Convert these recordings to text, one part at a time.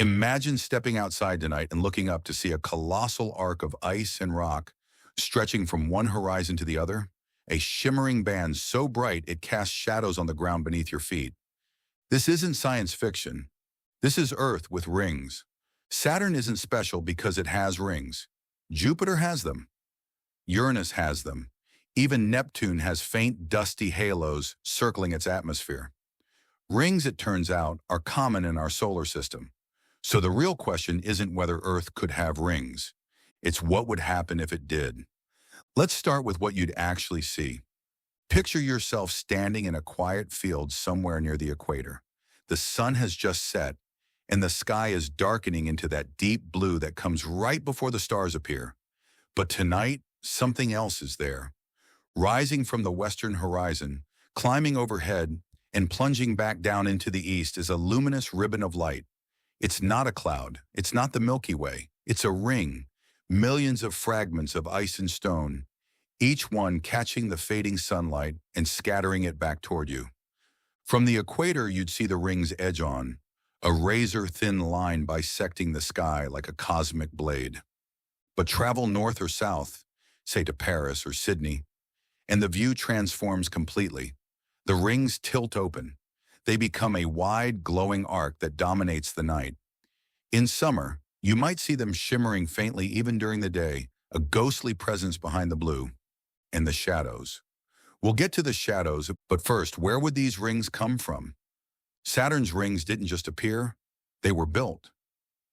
Imagine stepping outside tonight and looking up to see a colossal arc of ice and rock stretching from one horizon to the other, a shimmering band so bright it casts shadows on the ground beneath your feet. This isn't science fiction. This is Earth with rings. Saturn isn't special because it has rings. Jupiter has them. Uranus has them. Even Neptune has faint, dusty halos circling its atmosphere. Rings, it turns out, are common in our solar system. So the real question isn't whether Earth could have rings. It's what would happen if it did. Let's start with what you'd actually see. Picture yourself standing in a quiet field somewhere near the equator. The sun has just set, and the sky is darkening into that deep blue that comes right before the stars appear. But tonight, something else is there. Rising from the western horizon, climbing overhead, and plunging back down into the east is a luminous ribbon of light. It's not a cloud. It's not the Milky Way. It's a ring. Millions of fragments of ice and stone, each one catching the fading sunlight and scattering it back toward you. From the equator, you'd see the ring's edge on, a razor-thin line bisecting the sky like a cosmic blade. But travel north or south, say to Paris or Sydney, and the view transforms completely. The rings tilt open. They become a wide, glowing arc that dominates the night. In summer, you might see them shimmering faintly even during the day, a ghostly presence behind the blue. And the shadows. We'll get to the shadows, but first, where would these rings come from? Saturn's rings didn't just appear, they were built.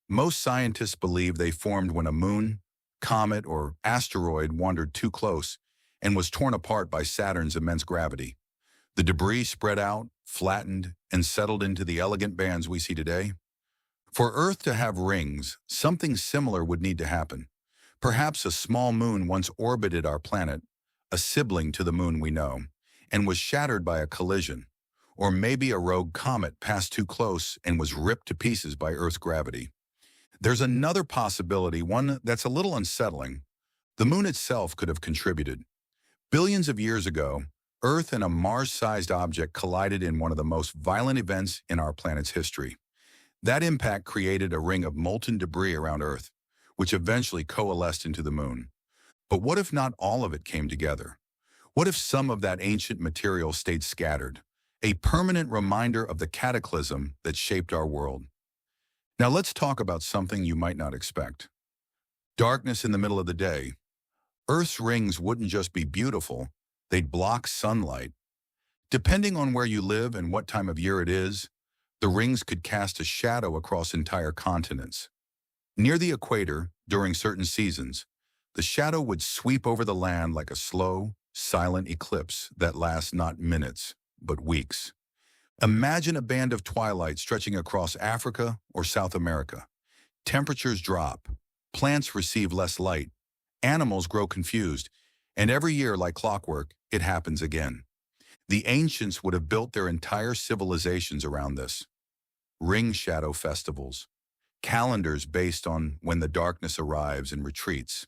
Most scientists believe they formed when a moon, comet, or asteroid wandered too close and was torn apart by Saturn's immense gravity. The debris spread out, flattened, and settled into the elegant bands we see today. For Earth to have rings, something similar would need to happen. Perhaps a small moon once orbited our planet, a sibling to the moon we know, and was shattered by a collision. Or maybe a rogue comet passed too close and was ripped to pieces by Earth's gravity. There's another possibility, one that's a little unsettling. The moon itself could have contributed. Billions of years ago, Earth and a Mars-sized object collided in one of the most violent events in our planet's history. That impact created a ring of molten debris around Earth, which eventually coalesced into the moon. But what if not all of it came together? What if some of that ancient material stayed scattered? A permanent reminder of the cataclysm that shaped our world. Now let's talk about something you might not expect. Darkness in the middle of the day. Earth's rings wouldn't just be beautiful, they'd block sunlight. Depending on where you live and what time of year it is, the rings could cast a shadow across entire continents. Near the equator, during certain seasons, the shadow would sweep over the land like a slow, silent eclipse that lasts not minutes, but weeks. Imagine a band of twilight stretching across Africa or South America. Temperatures drop, plants receive less light, animals grow confused, and every year, like clockwork, it happens again. The ancients would have built their entire civilizations around this. Ring shadow festivals, calendars based on when the darkness arrives and retreats,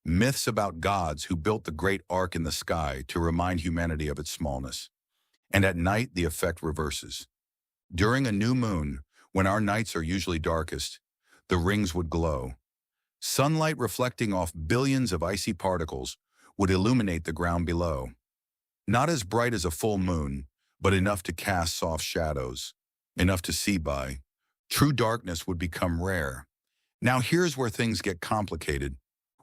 myths about gods who built the great arc in the sky to remind humanity of its smallness. And at night, the effect reverses. During a new moon, when our nights are usually darkest, the rings would glow. Sunlight reflecting off billions of icy particles would illuminate the ground below. Not as bright as a full moon, but enough to cast soft shadows, enough to see by. True darkness would become rare. Now here's where things get complicated.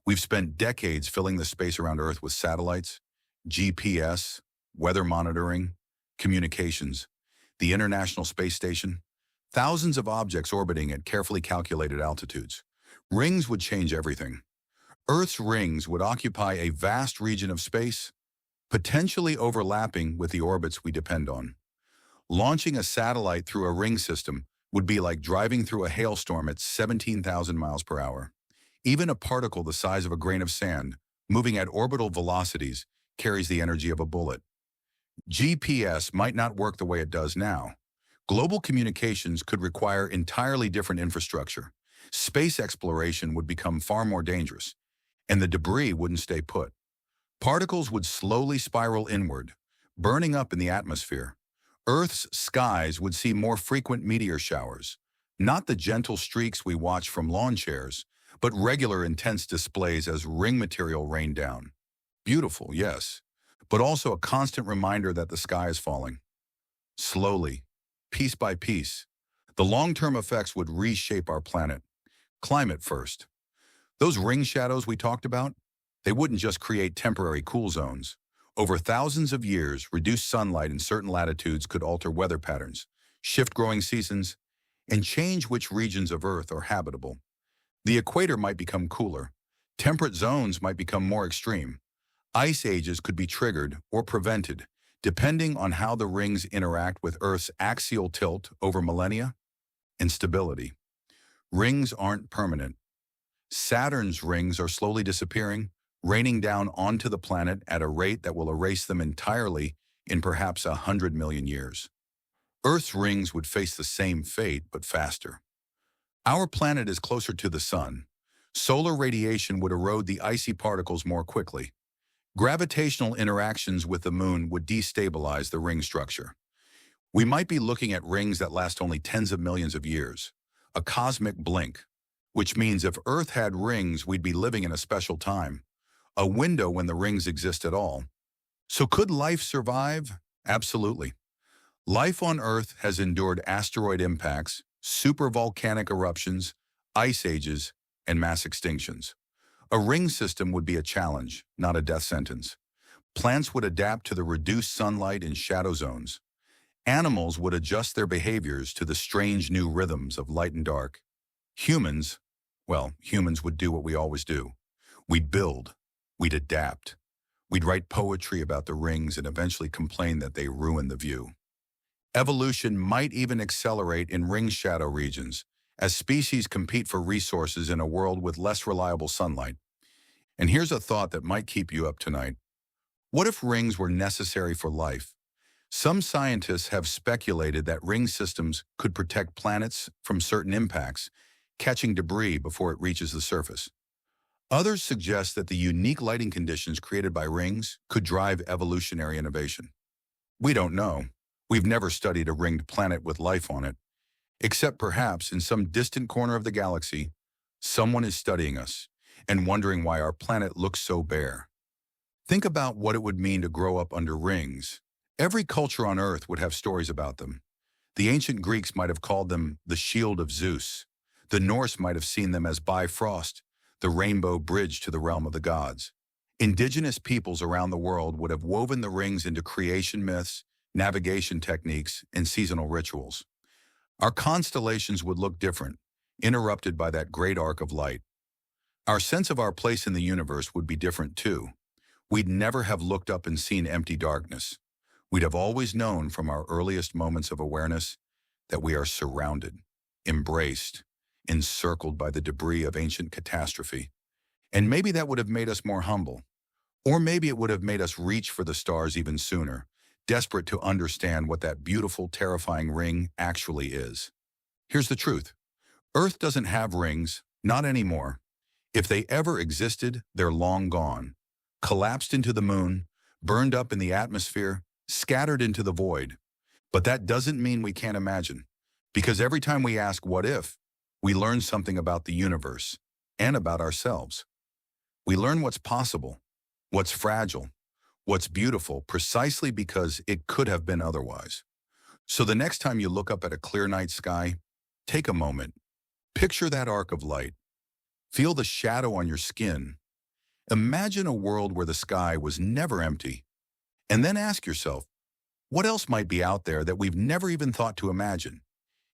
We've spent decades filling the space around Earth with satellites, GPS, weather monitoring, communications, the International Space Station, thousands of objects orbiting at carefully calculated altitudes. Rings would change everything. Earth's rings would occupy a vast region of space, potentially overlapping with the orbits we depend on. Launching a satellite through a ring system would be like driving through a hailstorm at 17,000 miles per hour. Even a particle the size of a grain of sand, moving at orbital velocities, carries the energy of a bullet. GPS might not work the way it does now. Global communications could require entirely different infrastructure. Space exploration would become far more dangerous, and the debris wouldn't stay put. Particles would slowly spiral inward, burning up in the atmosphere. Earth's skies would see more frequent meteor showers, Not the gentle streaks we watch from lawn chairs, but regular intense displays as ring material rain down. Beautiful, yes, but also a constant reminder that the sky is falling. Slowly, piece by piece. The long-term effects would reshape our planet. Climate first. Those ring shadows we talked about, they wouldn't just create temporary cool zones. Over thousands of years, reduced sunlight in certain latitudes could alter weather patterns, shift growing seasons, and change which regions of Earth are habitable. The equator might become cooler. Temperate zones might become more extreme. Ice ages could be triggered or prevented, depending on how the rings interact with Earth's axial tilt over millennia and stability. Rings aren't permanent. Saturn's rings are slowly disappearing, raining down onto the planet at a rate that will erase them entirely in perhaps 100 million years. Earth's rings would face the same fate, but faster. Our planet is closer to the sun. Solar radiation would erode the icy particles more quickly. Gravitational interactions with the moon would destabilize the ring structure. We might be looking at rings that last only tens of millions of years, a cosmic blink, which means if Earth had rings, we'd be living in a special time, a window when the rings exist at all. So could life survive? Absolutely. Life on Earth has endured asteroid impacts, supervolcanic eruptions, ice ages, and mass extinctions. A ring system would be a challenge, not a death sentence. Plants would adapt to the reduced sunlight and shadow zones. Animals would adjust their behaviors to the strange new rhythms of light and dark. Humans, well, humans would do what we always do. We'd build. We'd adapt. We'd write poetry about the rings and eventually complain that they ruin the view. Evolution might even accelerate in ring shadow regions, as species compete for resources in a world with less reliable sunlight. And here's a thought that might keep you up tonight. What if rings were necessary for life? Some scientists have speculated that ring systems could protect planets from certain impacts, catching debris before it reaches the surface. Others suggest that the unique lighting conditions created by rings could drive evolutionary innovation. We don't know. We've never studied a ringed planet with life on it. Except perhaps in some distant corner of the galaxy, someone is studying us and wondering why our planet looks so bare. Think about what it would mean to grow up under rings. Every culture on Earth would have stories about them. The ancient Greeks might have called them the shield of Zeus. The Norse might have seen them as Bifrost, the rainbow bridge to the realm of the gods. Indigenous peoples around the world would have woven the rings into creation myths, navigation techniques, and seasonal rituals. Our constellations would look different, interrupted by that great arc of light. Our sense of our place in the universe would be different too. We'd never have looked up and seen empty darkness. We'd have always known from our earliest moments of awareness that we are surrounded, embraced, encircled by the debris of ancient catastrophe. And maybe that would have made us more humble. Or maybe it would have made us reach for the stars even sooner, desperate to understand what that beautiful, terrifying ring actually is. Here's the truth. Earth doesn't have rings, not anymore. If they ever existed, they're long gone. Collapsed into the moon, burned up in the atmosphere, scattered into the void. But that doesn't mean we can't imagine. Because every time we ask what if, we learn something about the universe and about ourselves. We learn what's possible, what's fragile, what's beautiful, precisely because it could have been otherwise. So the next time you look up at a clear night sky, take a moment. Picture that arc of light. Feel the shadow on your skin. Imagine a world where the sky was never empty. And then ask yourself, what else might be out there that we've never even thought to imagine?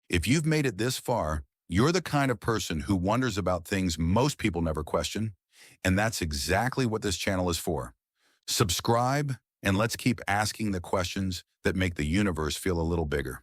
If you've made it this far, you're the kind of person who wonders about things most people never question, and that's exactly what this channel is for. Subscribe, and let's keep asking the questions that make the universe feel a little bigger.